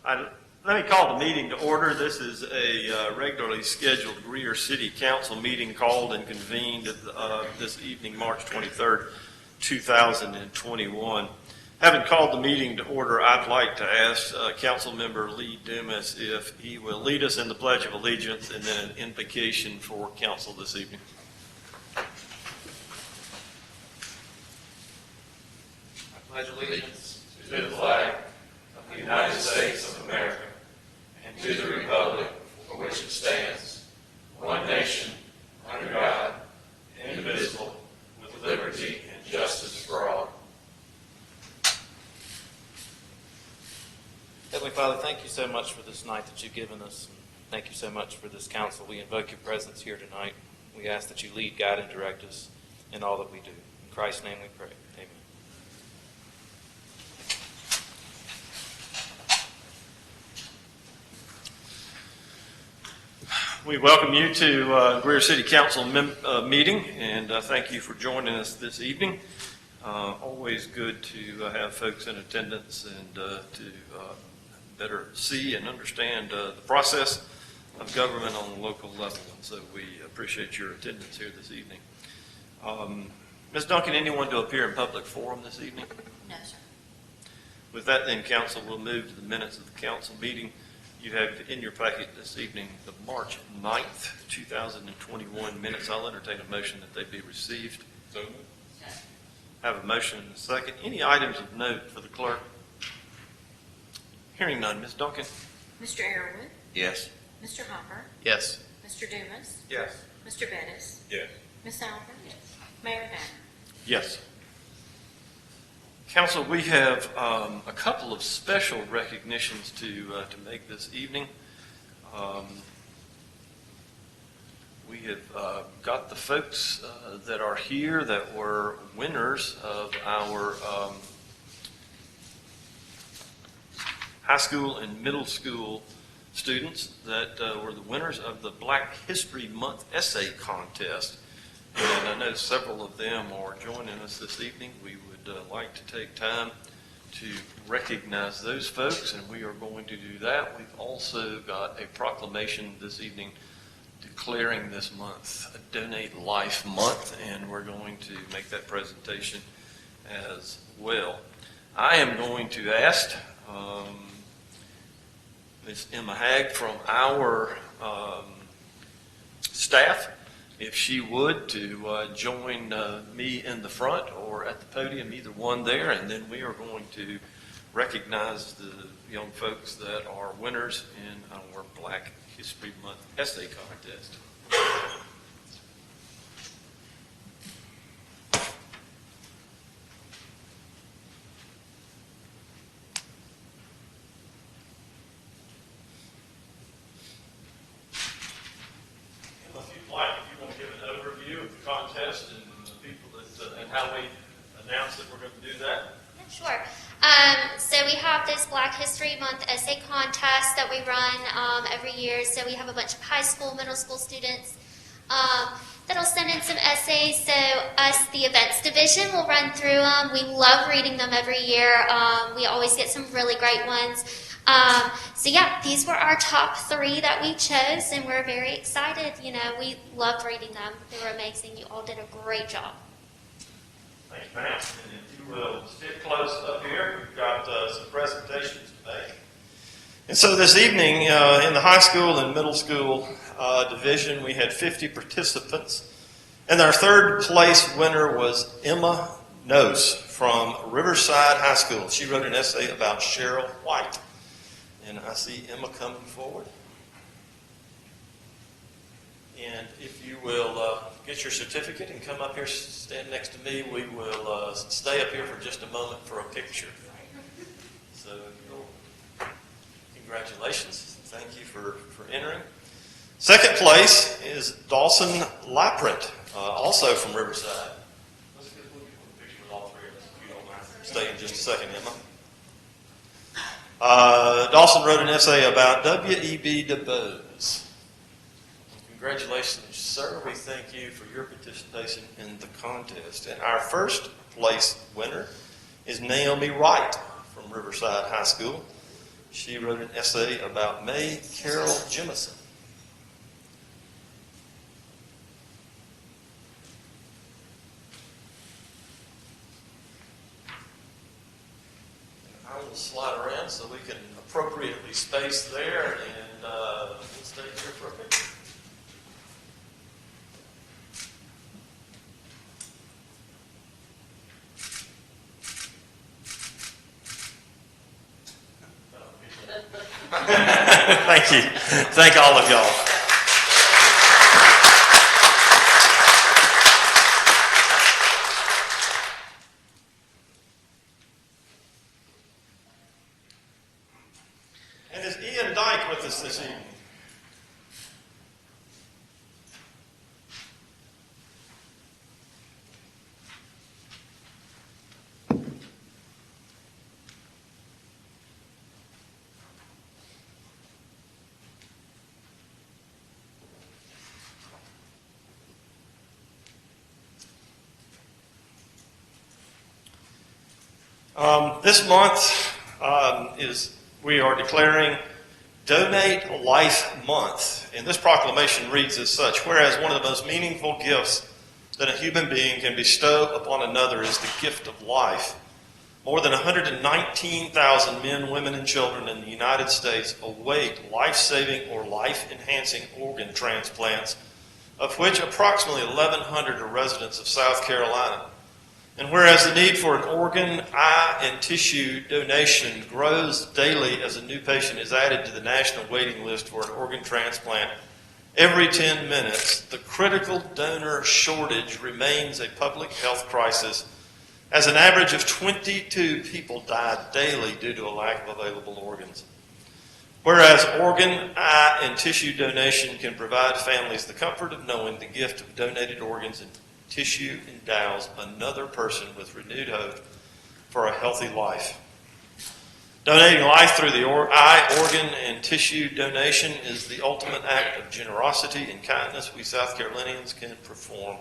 Let me call the meeting to order. This is a regularly scheduled Greer City Council meeting called and convened this evening, March 23rd, 2021. Having called the meeting to order, I'd like to ask Council Member Lee Dumas if he will lead us in the Pledge of Allegiance and then an invocation for Council this evening. I pledge allegiance to the flag of the United States of America and to the republic for which it stands, one nation, under God, indivisible, with liberty and justice for all. Heavenly Father, thank you so much for this night that you've given us. Thank you so much for this council. We invoke your presence here tonight. We ask that you lead, guide, and direct us in all that we do. In Christ's name we pray. Amen. We welcome you to Greer City Council meeting, and thank you for joining us this evening. Always good to have folks in attendance and to better see and understand the process of government on the local level. And so we appreciate your attendance here this evening. Ms. Duncan, anyone to appear in public forum this evening? No, sir. With that, then, Council, will move to the minutes of the council meeting. You have in your packet this evening the March 9th, 2021 minutes. I'll entertain a motion that they be received. So moved. Have a motion and a second. Any items of note for the clerk? Hearing none. Ms. Duncan? Mr. Arrowood, Yes. Mr. Hopper, Yes. Mr. Dumas, Yes. Mr. Bettis, Yes. Ms. Albert, Mayor Danner. Yes. Council, we have a couple of special recognitions to make this evening. We have got the folks that are here that were winners of our high school and middle school students that were the winners of the Black History Month essay contest. And I know several of them are joining us this evening. We would like to take time to recognize those folks, and we are going to do that. We've also got a proclamation this evening declaring this month a Donate Life Month, and we're going to make that presentation as well. I am going to ask Ms. Emma Hagg from our staff if she would to join me in the front or at the podium, either one there, and then we are going to recognize the young folks that are winners in our Black History Month essay contest. Contest and the people that and how we announce that we're going to do that? Sure. So we have this Black History Month essay contest that we run every year. So we have a bunch of high school, middle school students that'll send in some essays. So us, the events division, will run through them. We love reading them every year. We always get some really great ones. So yeah, these were our top 3 that we chose, and we're very excited. You know, we loved reading them. They were amazing. You all did a great job. Thanks, ma'am. And if you will stick close up here, we've got some presentations today. And so this evening, in the high school and middle school division, we had 50 participants. And our third place winner was Emma Nose from Riverside High School. She wrote an essay about Cheryl White. And I see Emma coming forward. And if you will get your certificate and come up here, stand next to me, we will stay up here for just a moment for a picture. So, congratulations. Thank you for entering. Second place is Dawson Laprint, also from Riverside. Let's get a picture with all 3 of us, if you don't mind. Stay in just a second, Emma. Dawson wrote an essay about W.E.B. Du Bois. Congratulations, sir. We thank you for your participation in the contest. And our first place winner is Naomi Wright from Riverside High School. She wrote an essay about May Carroll Jemison. I will slide around so we can appropriately space there, and we'll stay here for a minute. Thank you. Thank all of y'all. And is Ian Dyke with us this evening? This month we are declaring Donate Life Month, and this proclamation reads as such: whereas one of the most meaningful gifts that a human being can bestow upon another is the gift of life, more than 119,000 men, women, and children in the United States await life-saving or life-enhancing organ transplants, of which approximately 1,100 are residents of South Carolina. And whereas the need for an organ, eye, and tissue donation grows daily as a new patient is added to the national waiting list for an organ transplant every 10 minutes, the critical donor shortage remains a public health crisis, as an average of 22 people die daily due to a lack of available organs. Whereas organ, eye, and tissue donation can provide families the comfort of knowing the gift of donated organs and tissue endows another person with renewed hope for a healthy life. Donating life through the eye, organ, and tissue donation is the ultimate act of generosity and kindness we South Carolinians can perform.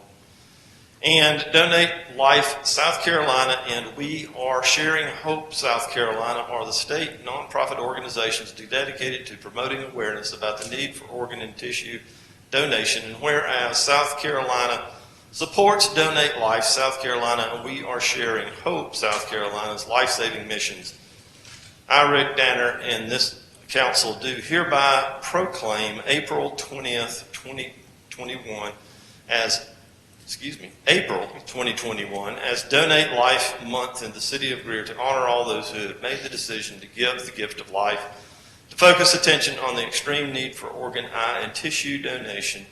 And Donate Life South Carolina and We Are Sharing Hope South Carolina are the state nonprofit organizations dedicated to promoting awareness about the need for organ and tissue donation. And whereas South Carolina supports Donate Life South Carolina and We Are Sharing Hope South Carolina's life-saving missions, I, Rick Danner, and this council do hereby proclaim April 20th, 2021 as April 2021 as Donate Life Month in the city of Greer, to honor all those who have made the decision to give the gift of life, to focus attention on the extreme need for organ, eye, and tissue donation,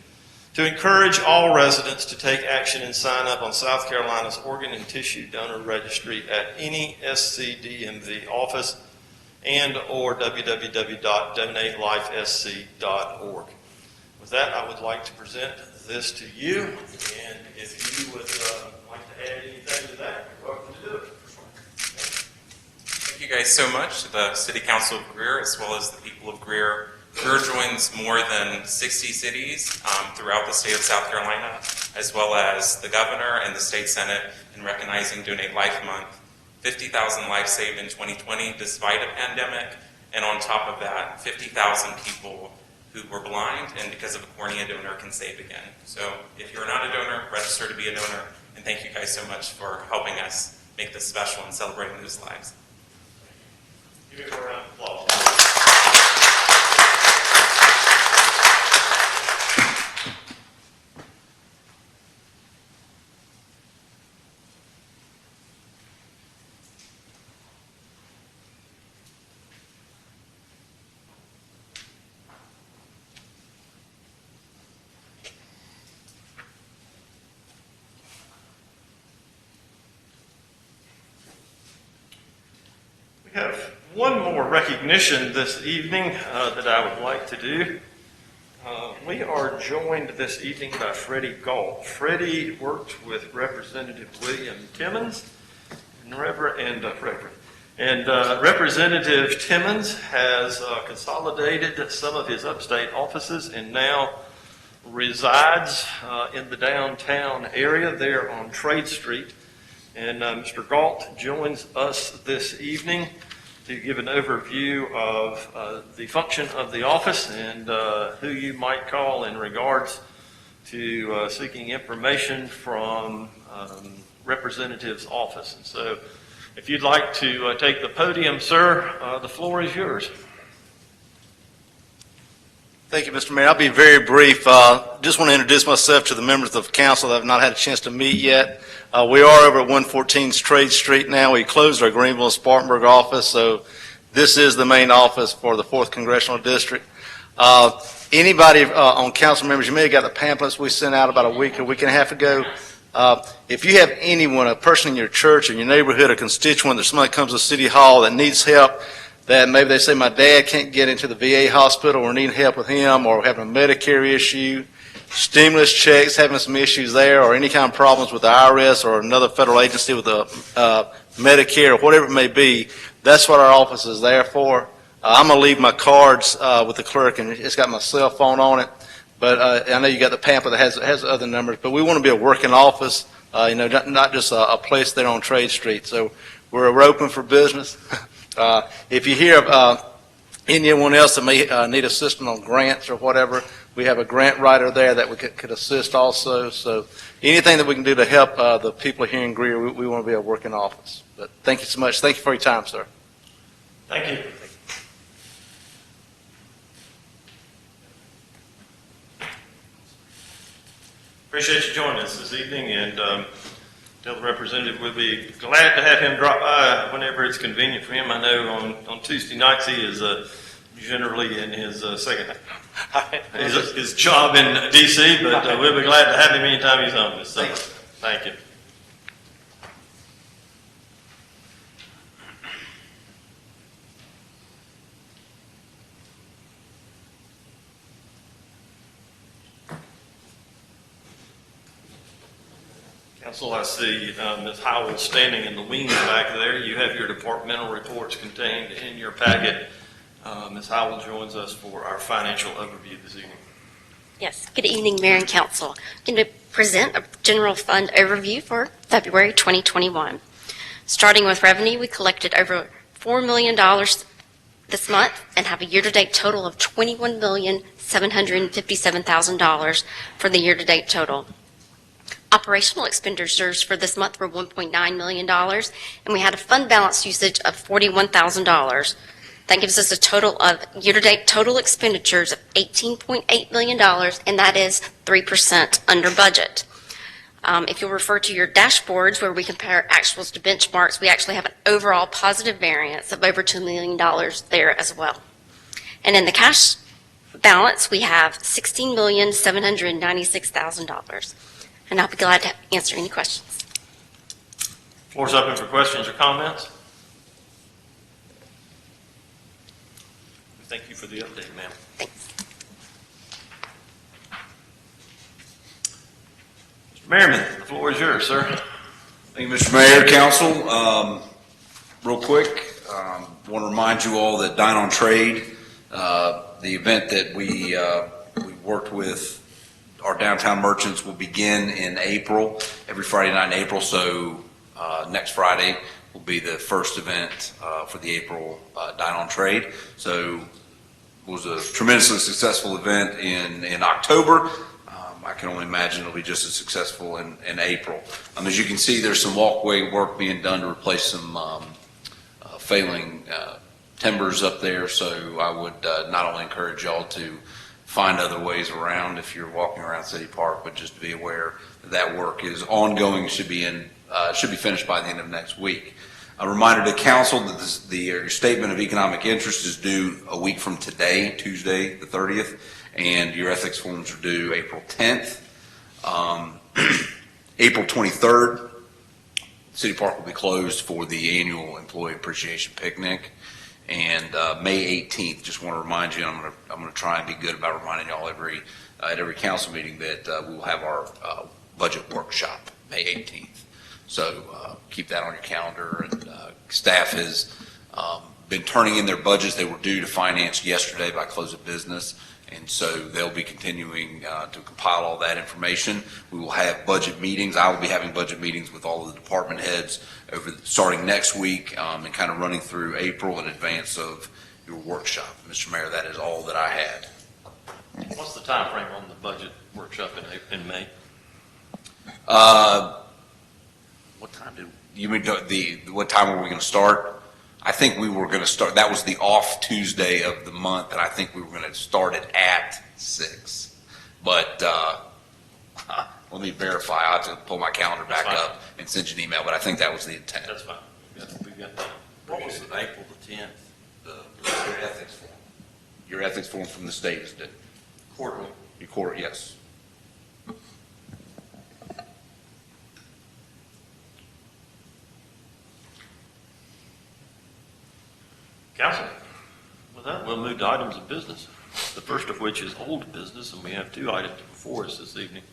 to encourage all residents to take action and sign up on South Carolina's organ and tissue donor registry at any SCDMV office and or www.donatelifesc.org. With that, I would like to present this to you, and if you would like to add anything to that, you're welcome to do it. Thank you guys so much, the City Council of Greer, as well as the people of Greer. Greer joins more than 60 cities throughout the state of South Carolina, as well as the governor and the state senate in recognizing Donate Life Month. 50,000 lives saved in 2020 despite a pandemic, and on top of that, 50,000 people who were blind and because of a cornea donor can save again. So if you're not a donor, register to be a donor, and thank you guys so much for helping us make this special and celebrating those lives. Give it a round of applause. We have one more recognition this evening that I would like to do. We are joined this evening by Freddie Galt. Freddie worked with Representative William Timmons, and Representative Timmons has consolidated some of his upstate offices and now resides in the downtown area there on Trade Street. And Mr. Galt joins us this evening to give an overview of the function of the office and who you might call in regards to seeking information from representative's office. And so if you'd like to take the podium, sir, the floor is yours. Thank you, Mr. Mayor. I'll be very brief. Just want to introduce myself to the members of council that have not had a chance to meet yet. We are over at 114 Trade Street now. We closed our Greenville and Spartanburg office, so this is the main office for the 4th Congressional District. Anybody on council members, you may have got the pamphlets we sent out about a week and a half ago. If you have anyone, a person in your church or your neighborhood, a constituent, there's somebody that comes to City Hall that needs help, that maybe they say my dad can't get into the VA hospital or need help with him, or having a Medicare issue, stimulus checks, having some issues there, or any kind of problems with the IRS or another federal agency with the Medicare or whatever it may be, that's what our office is there for. I'm going to leave my cards with the clerk, and it's got my cell phone on it. But I know you got the pamphlet that has other numbers, but we want to be a working office, not just a place there on Trade Street. So we're open for business. If you hear of anyone else that may need assistance on grants or whatever, we have a grant writer there that we could assist also. So anything that we can do to help the people here in Greer, we want to be a working office. But thank you so much. Thank you for your time, sir. Thank you. Appreciate you joining us this evening, and tell the representative we'll be glad to have him drop by whenever it's convenient for him. I know on Tuesday nights he is generally in his his job in D.C., but we'll be glad to have him anytime he's on this. So, thank you. Council, I see Ms. Howell standing in the wings back there. You have your departmental reports contained in your packet. Ms. Howell joins us for our financial overview this evening. Yes, good evening, Mayor and Council. I'm going to present a general fund overview for February 2021. Starting with revenue, we collected over $4 million this month and have a year-to-date total of $21,757,000 for the year-to-date total. Operational expenditures for this month were $1.9 million, and we had a fund balance usage of $41,000. That gives us a total of year-to-date total expenditures of $18.8 million, and that is 3% under budget. If you'll refer to your dashboards where we compare actuals to benchmarks, we actually have an overall positive variance of over $2 million there as well. And in the cash balance, we have $16,796,000. And I'll be glad to answer any questions. Floor's open for questions or comments. Thank you for the update, ma'am. Thanks. Mr. Merriman, the floor is yours, sir. Thank you, Mr. Mayor, Council. Real quick, want to remind you all that Dine on Trade, the event that we worked with our downtown merchants, will begin in April, every Friday night in April. So next Friday will be the first event for the April Dine on Trade. So it was a tremendously successful event in October. I can only imagine it'll be just as successful in April. As you can see, there's some walkway work being done to replace some failing timbers up there. So I would not only encourage y'all to find other ways around if you're walking around City Park, but just to be aware that work is ongoing, should be finished by the end of next week. A reminder to council that your statement of economic interest is due a week from today, Tuesday the 30th, and your ethics forms are due April 10th. April 23rd, City Park will be closed for the annual Employee Appreciation Picnic. And May 18th, just want to remind you, I'm going to try and be good about reminding y'all at every council meeting that we will have our budget workshop May 18th. So keep that on your calendar. And staff has been turning in their budgets. They were due to finance yesterday by close of business, And so they'll be continuing to compile all that information. We will have budget meetings. I will be having budget meetings with all of the department heads starting next week and kind of running through April in advance of your workshop. Mr. Mayor, that is all that I had. What's the time frame on the budget workshop in May? What time did you mean? What time were we going to start? I think we were going to start. That was the off Tuesday of the month, and I think we were going to start it at 6. But let me verify. I have to pull my calendar back up and send you an email. But I think that was the intent. That's fine. We got that. What was it, April the 10th? Your ethics form. Your ethics form from the state is due. Quarterly. Your court, yes. Council, with that, we'll move to items of business. The first of which is old business, and we have 2 items before us this evening.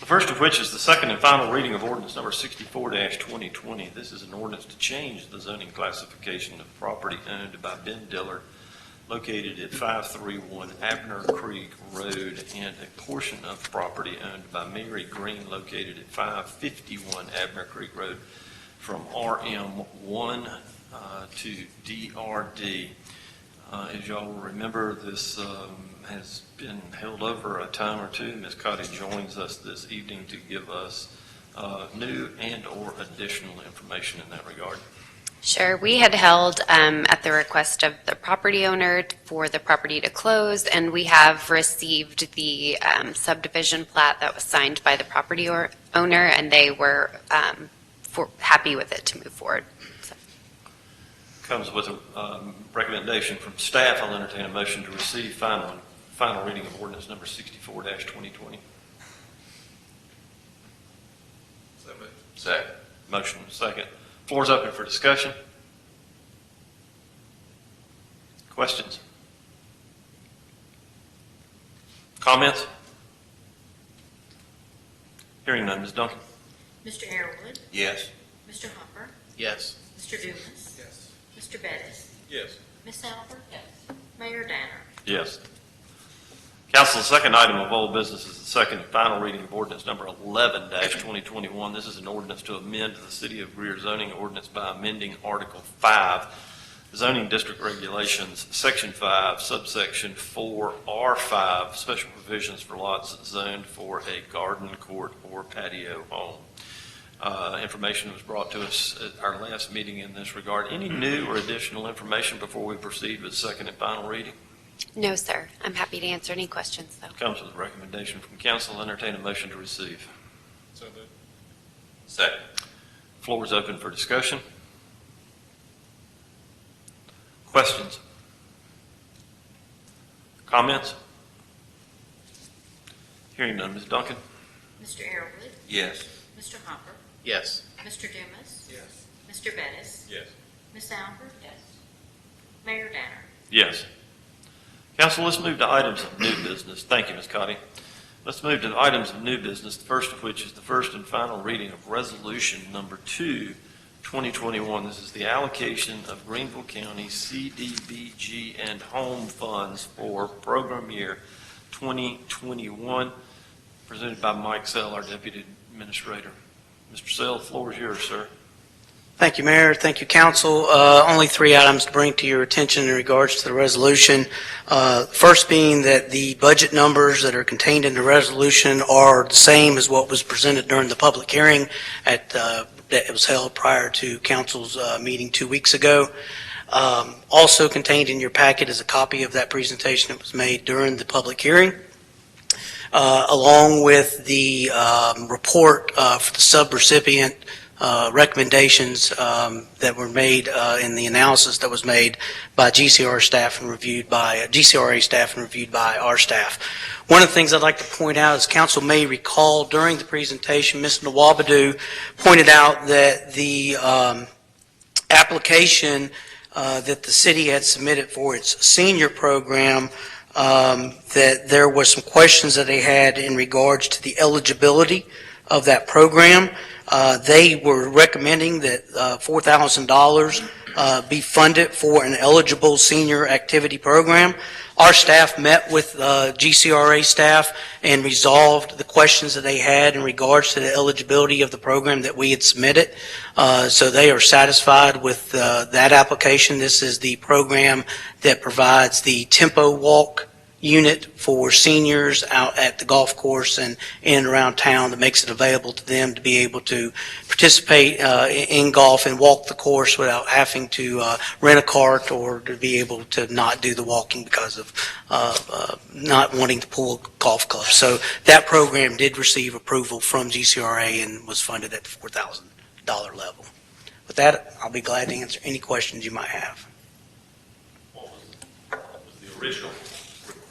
The first of which is the second and final reading of ordinance number 64-2020. This is an ordinance to change the zoning classification of property owned by Ben Diller located at 531 Abner Creek Road and a portion of property owned by Mary Green located at 551 Abner Creek Road from RM1 to DRD. As y'all will remember, this has been held over a time or two. Ms. Cotty joins us this evening to give us new and or additional information in that regard. Sure. We had held at the request of the property owner for the property to close, and we have received the subdivision plat that was signed by the property owner, and they were happy with it to move forward. So. Comes with a recommendation from staff. I'll entertain a motion to receive final reading of ordinance number 64-2020. Second. Motion second. Floor is open for discussion. Questions? Comments? Hearing none. Ms. Duncan? Mr. Arrowood, Yes. Mr. Hopper, Yes. Mr. Dumas, Yes. Mr. Bettis, Yes. Ms. Albert, Mayor Danner. Yes. Council, the second item of old business is the second and final reading of ordinance number 11-2021. This is an ordinance to amend the City of Greer zoning ordinance by amending Article 5, zoning district regulations, Section 5, Subsection 4R5, special provisions for lots zoned for a garden, court, or patio home. Information was brought to us at our last meeting in this regard. Any new or additional information before we proceed with second and final reading? No, sir. I'm happy to answer any questions, though. Comes with a recommendation from council. Entertain a motion to receive. So moved. Second. Floor is open for discussion. Questions? Comments? Hearing none. Ms. Duncan? Mr. Arrowood, Yes. Mr. Hopper, Yes. Mr. Dumas, Yes. Mr. Bettis, Yes. Ms. Albert, Mayor Danner. Yes. Council, let's move to items of new business. Thank you, Ms. Cotty. Let's move to items of new business, the first of which is the first and final reading of Resolution Number 2, 2021. This is the allocation of Greenville County CDBG and home funds for program year 2021, presented by Mike Sell, our Deputy Administrator. Mr. Sell, the floor is yours, sir. Thank you, Mayor. Thank you, Council. Only 3 items to bring to your attention in regards to the resolution. First being that the budget numbers that are contained in the resolution are the same as what was presented during the public hearing that was held prior to Council's meeting 2 weeks ago. Also contained in your packet is a copy of that presentation that was made during the public hearing, along with the report for the subrecipient recommendations that were made in the analysis that was made by GCRA staff and reviewed by our staff. One of the things I'd like to point out is Council may recall during the presentation, Ms. Nawabadoo pointed out that the application that the city had submitted for its senior program, that there was some questions that they had in regards to the eligibility of that program. They were recommending that $4,000 be funded for an eligible senior activity program. Our staff met with GCRA staff and resolved the questions that they had in regards to the eligibility of the program that we had submitted. So they are satisfied with that application. This is the program that provides the tempo walk unit for seniors out at the golf course and in and around town, that makes it available to them to be able to participate in golf and walk the course without having to rent a cart or to be able to not do the walking because of not wanting to pull a golf club. So that program did receive approval from GCRA and was funded at the $4,000 level. With that, I'll be glad to answer any questions you might have. What was the original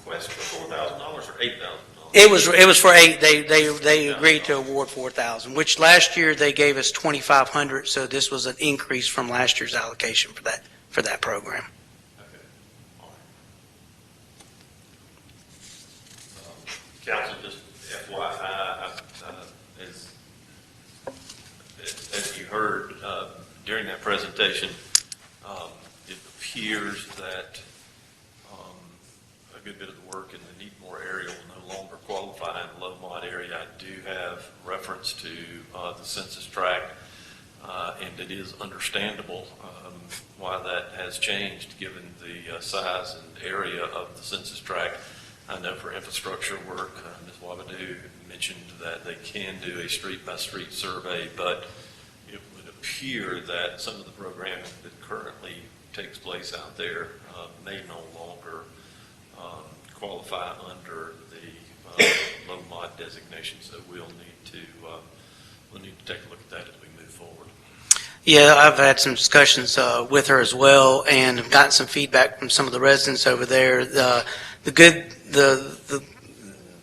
request for $4,000 or $8,000? It was for 8. They agreed to award 4,000, which last year they gave us 2,500. So this was an increase from last year's allocation for that program. Okay. All right. Council, just FYI, as you heard during that presentation, it appears that a good bit of the work in the Neatmore area will no longer qualify in the Lowmont area. I do have reference to the census tract, and it is understandable why that has changed given the size and area of the census tract. I know for infrastructure work, Ms. Wabadoo mentioned that they can do a street-by-street survey, but it would appear that some of the programming that currently takes place out there may no longer qualify under the low mod designation. So we'll need to take a look at that as we move forward. Yeah, I've had some discussions with her as well, and have gotten some feedback from some of the residents over there.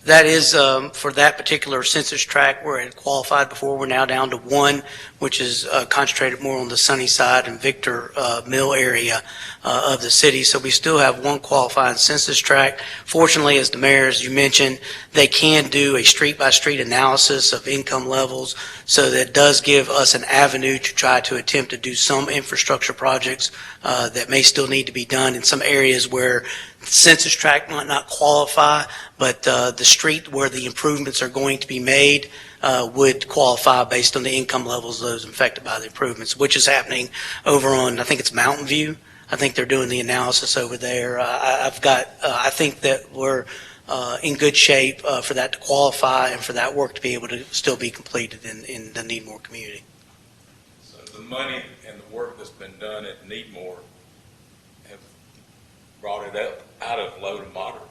That is for that particular census tract where it qualified before. We're now down to 1, which is concentrated more on the Sunnyside and Victor Mill area of the city. So we still have 1 qualifying census tract. Fortunately, as the mayor, as you mentioned, they can do a street-by-street analysis of income levels. So that does give us an avenue to try to attempt to do some infrastructure projects that may still need to be done in some areas where the census tract might not qualify, but the street where the improvements are going to be made would qualify based on the income levels of those affected by the improvements, which is happening over on, I think it's Mountain View. I think they're doing the analysis over there. I think that we're in good shape for that to qualify and for that work to be able to still be completed in the Needmore community. So the money and the work that's been done at Needmore have brought it up out of low to moderate.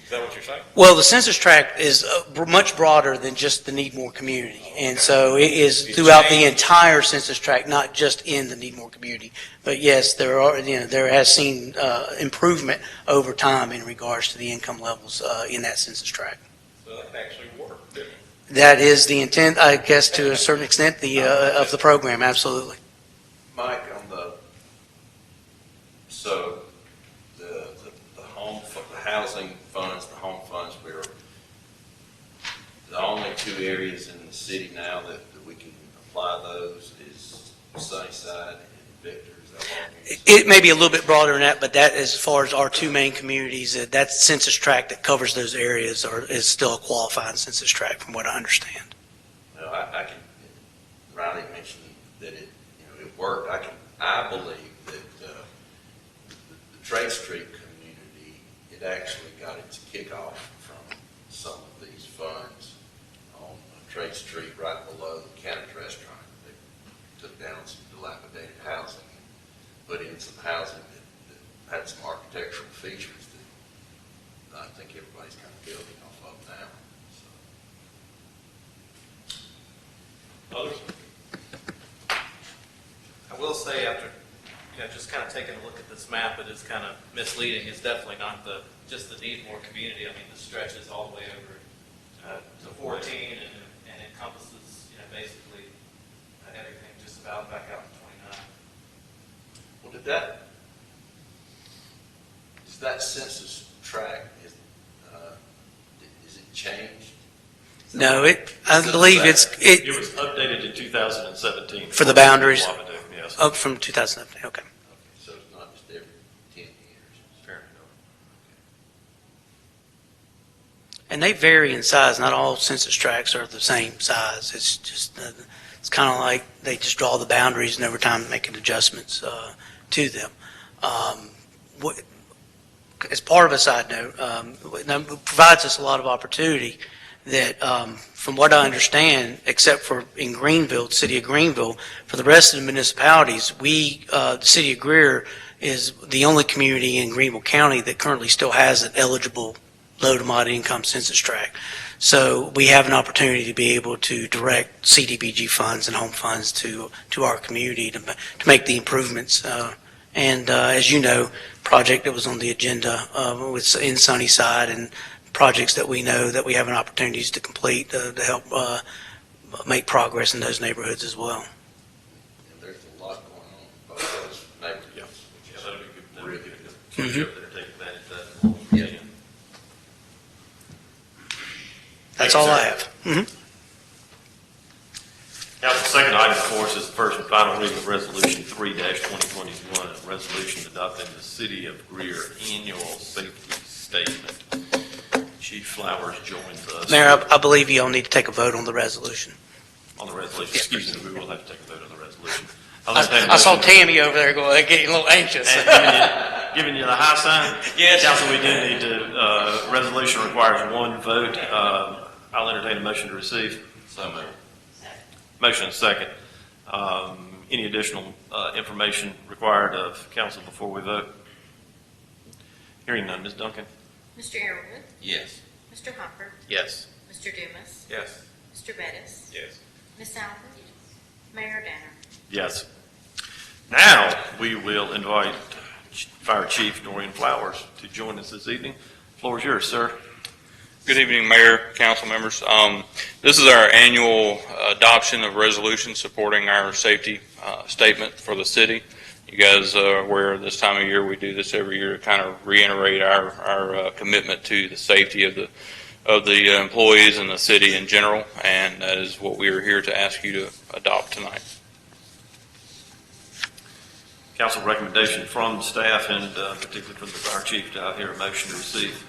Is that what you're saying? Well, the census tract is much broader than just the Needmore community, and so it is throughout the entire census tract, not just in the Needmore community. But yes, there has seen improvement over time in regards to the income levels in that census tract. So that actually worked, didn't it? That is the intent, I guess, to a certain extent, of the program. Absolutely. Mike, so the housing funds, the home funds, we're the only 2 areas in the city now that we can apply those is Sunnyside and Victor. It may be a little bit broader than that, but that, as far as our 2 main communities, that census tract that covers those areas is still a qualifying census tract, from what I understand. No, Riley mentioned that it worked. I believe that the Trade Street community, it actually got its kickoff from some of these funds on Trade Street right below the Cannon Restaurant. They took down some dilapidated housing and put in some housing that had some architectural features that I think everybody's kind of building off of now. So. Others? I will say, after just kind of taking a look at this map, it is kind of misleading. It's definitely not just the Needmore community. I mean, the stretch is all the way over to 14 and encompasses basically everything just about back out to 29. Well, is that census tract, is it changed? No, I believe it was updated in 2017 for the boundaries. Yes. Up from 2017. Okay. and they vary in size. Not all census tracts are the same size. It's just, it's kind of like they just draw the boundaries and over time making adjustments to them. As part of a side note, it provides us a lot of opportunity that, from what I understand, except for in Greenville, the city of Greenville, for the rest of the municipalities, the city of Greer is the only community in Greenville County that currently still has an eligible low to moderate income census tract. So we have an opportunity to be able to direct CDBG funds and home funds to our community to make the improvements. And as you know, project that was on the agenda in Sunnyside and projects that we know that we have an opportunities to complete to help make progress in those neighborhoods as well. And there's a lot going on in both those neighborhoods. Yeah, that'll be good. Really good. Mhm. Up there, take advantage of that. Yeah. That's Thank you, all I sir. have. Mhm. Council, second item, of course, is the first and final reading of Resolution 3-2021, a resolution adopting the City of Greer Annual Safety Statement. Chief Flowers joins us. Mayor, I believe you all need to take a vote on the resolution. On the resolution, excuse me, we will have to take a vote on the resolution. I saw Tammy over there going, getting a little anxious. And giving you the high sign? Yes. Council, we do need to, resolution requires one vote. I'll entertain a motion to receive. So moved. Motion and second. Any additional information required of council before we vote? Hearing none. Ms. Duncan? Mr. Arrowood, Yes. Mr. Hopper, Yes. Mr. Dumas, Yes. Mr. Bettis, Yes. Ms. Albert, Mayor Danner. Yes. Now, we will invite Fire Chief Dorian Flowers to join us this evening. Floor is yours, sir. Good evening, Mayor, council members. This is our annual adoption of resolution supporting our safety statement for the city. You guys are aware this time of year we do this every year to kind of reiterate our commitment to the safety of the employees and the city in general, and that is what we are here to ask you to adopt tonight. Council recommendation from staff and particularly from the fire chief to hear a motion to receive.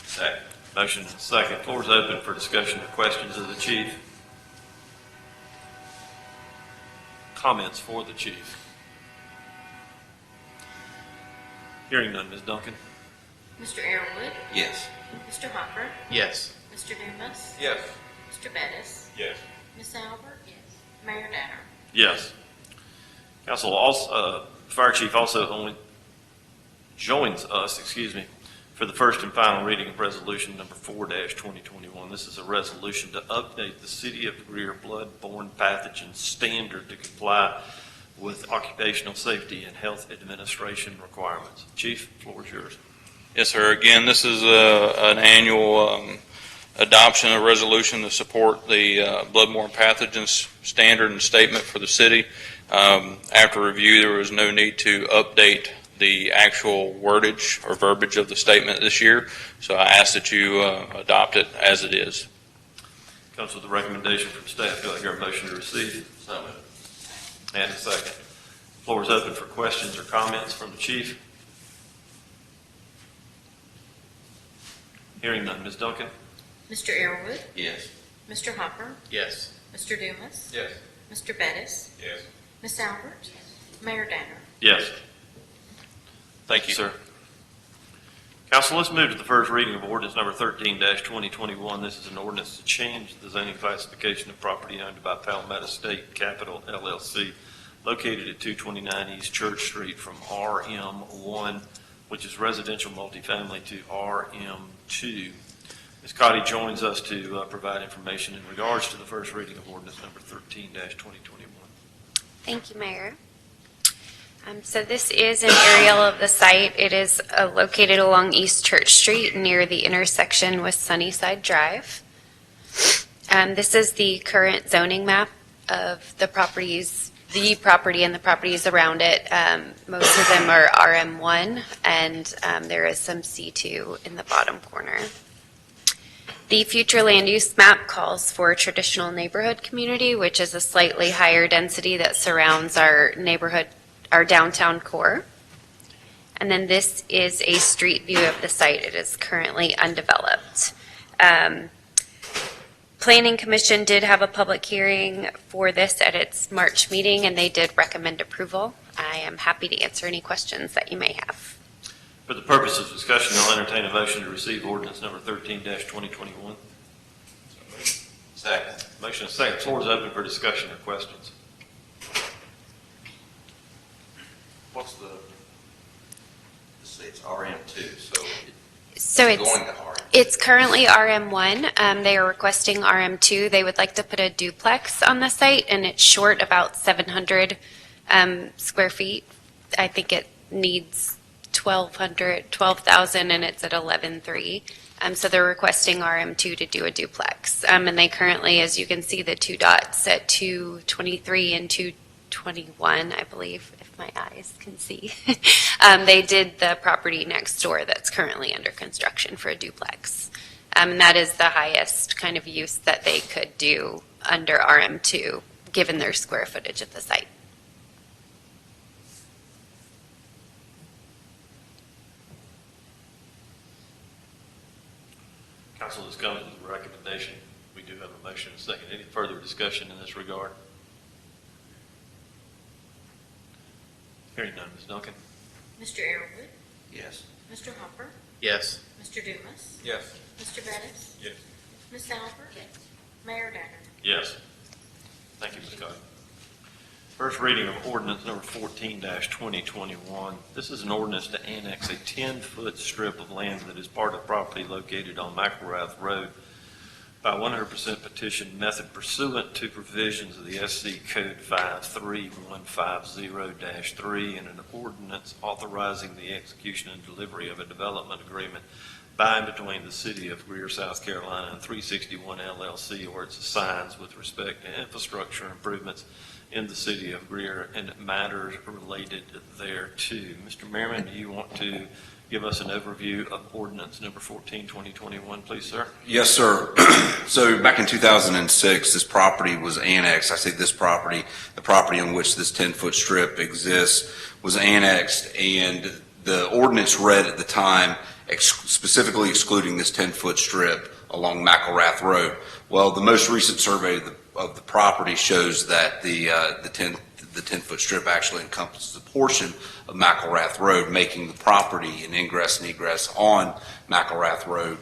Second. Motion and second. Floor is open for discussion or questions of the chief. Comments for the chief. Hearing none. Ms. Duncan? Mr. Arrowood, Yes. Mr. Hopper, Yes. Mr. Dumas, Yes. Mr. Bettis, Yes. Ms. Albert, Mayor Danner. Yes. Council also, fire chief also only joins us, for the first and final reading of resolution number 4-2021. This is a resolution to update the City of Greer Bloodborne Pathogen Standard to comply with occupational safety and health administration requirements. Chief, floor is yours. Yes, sir. Again, this is an annual adoption of resolution to support the bloodborne pathogens standard and statement for the city. After review, there was no need to update the actual wordage or verbiage of the statement this year, so I ask that you adopt it as it is. Comes with the recommendation from staff. Do I hear a motion to receive? So moved. And a second. Floor is open for questions or comments from the chief. Hearing none. Ms. Duncan? Mr. Arrowood, Yes. Mr. Hopper, Yes. Mr. Dumas, Yes. Mr. Bettis, Yes. Ms. Albert, Mayor Danner. Yes. Thank you, sir. Council, let's move to the first reading of ordinance number 13-2021. This is an ordinance to change the zoning classification of property owned by Palmetto State Capital LLC located at 229 East Church Street from RM1, which is residential multifamily, to RM2. Ms. Cotty joins us to provide information in regards to the first reading of ordinance number 13-2021. Thank you, Mayor. So this is an aerial of the site. It is located along East Church Street near the intersection with Sunnyside Drive. This is the current zoning map of the property and the properties around it. Most of them are RM1, and there is some C2 in the bottom corner. The future land use map calls for a traditional neighborhood community, which is a slightly higher density that surrounds our neighborhood, our downtown core. And then this is a street view of the site. It is currently undeveloped. Planning Commission did have a public hearing for this at its March meeting, and they did recommend approval. I am happy to answer any questions that you may have. For the purpose of discussion, I'll entertain a motion to receive ordinance number 13-2021. Second. Motion is second. Floor is open for discussion or questions. What's it's RM2, so So it's it's going to RM. It's currently RM1. They are requesting RM2. They would like to put a duplex on the site, and it's short about 700 square feet. I think it needs 12,000, and it's at 11.3. So they're requesting RM2 to do a duplex. And they currently, as you can see, the two dots at 223 and 221, I believe, if my eyes can see. They did the property next door that's currently under construction for a duplex. And that is the highest kind of use that they could do under RM2, given their square footage at the site. Council has come to the recommendation. We do have a motion and a second. Any further discussion in this regard? Hearing none. Ms. Duncan? Mr. Arrowood, Yes. Mr. Hopper, Yes. Mr. Dumas, Yes. Mr. Bettis, Yes. Ms. Albert, Mayor Danner. Yes. Thank you, Ms. Cotton. First reading of ordinance number 14-2021. This is an ordinance to annex a 10-foot strip of land that is part of property located on McElrath Road by 100% petition method pursuant to provisions of the SC Code 53150-3 and an ordinance authorizing the execution and delivery of a development agreement by and between the City of Greer, South Carolina and 361 LLC or its assigns with respect to infrastructure improvements in the City of Greer and matters related thereto. Mr. Merriman, do you want to give us an overview of ordinance number 14-2021, please, sir? Yes, sir. So back in 2006, this property was annexed. I say this property, the property on which this 10-foot strip exists, was annexed, and the ordinance read at the time specifically excluding this 10-foot strip along McElrath Road. Well, the most recent survey of the property shows that the 10-foot strip actually encompasses a portion of McElrath Road, making the property an ingress and egress on McElrath Road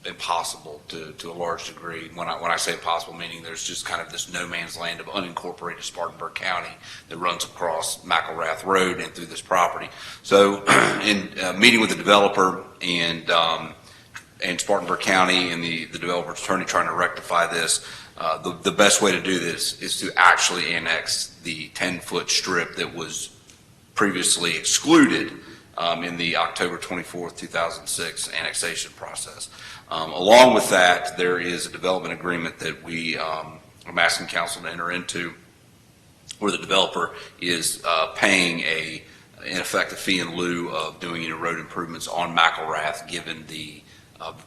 impossible to a large degree. When I say impossible, meaning there's just kind of this no man's land of unincorporated Spartanburg County that runs across McElrath Road and through this property. So in meeting with the developer and Spartanburg County and the developer's attorney trying to rectify this, the best way to do this is to actually annex the 10-foot strip that was previously excluded in the October 24th, 2006 annexation process. Along with that, there is a development agreement that I'm asking council to enter into where the developer is paying in effect a fee in lieu of doing any road improvements on McElrath given the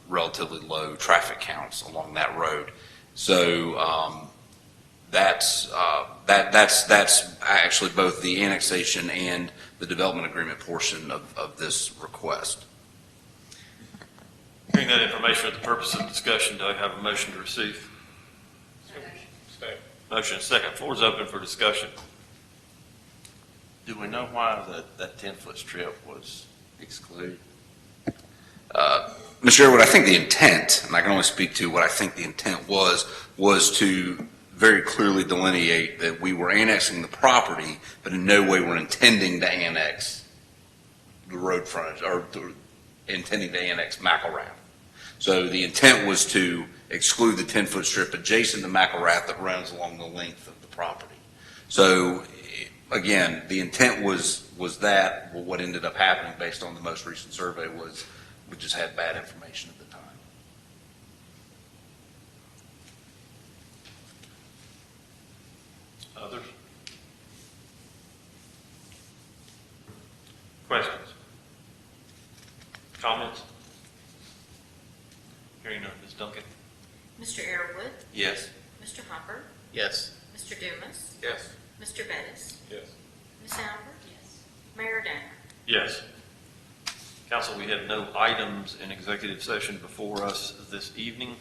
relatively low traffic counts along that road. So that's actually both the annexation and the development agreement portion of this request. Hearing that information for the purpose of discussion, do I have a motion to receive? Second. Motion is second. Floor is open for discussion. Do we know why that 10-foot strip was excluded? Mr. Sherwood, I think the intent, and I can only speak to what I think the intent was to very clearly delineate that we were annexing the property, but in no way we're intending to annex the road frontage or intending to annex McElrath. So the intent was to exclude the 10-foot strip adjacent to McElrath that runs along the length of the property. So again, the intent was that. Well, what ended up happening based on the most recent survey was we just had bad information at the time. Others? Questions? Comments? Hearing none. Ms. Duncan? Mr. Arrowood, Yes. Mr. Hopper, Yes. Mr. Dumas, Yes. Mr. Bettis, Yes. Ms. Albert, Mayor Danner. Yes. Council, we have no items in executive session before us this evening.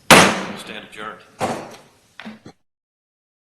We'll stand adjourned.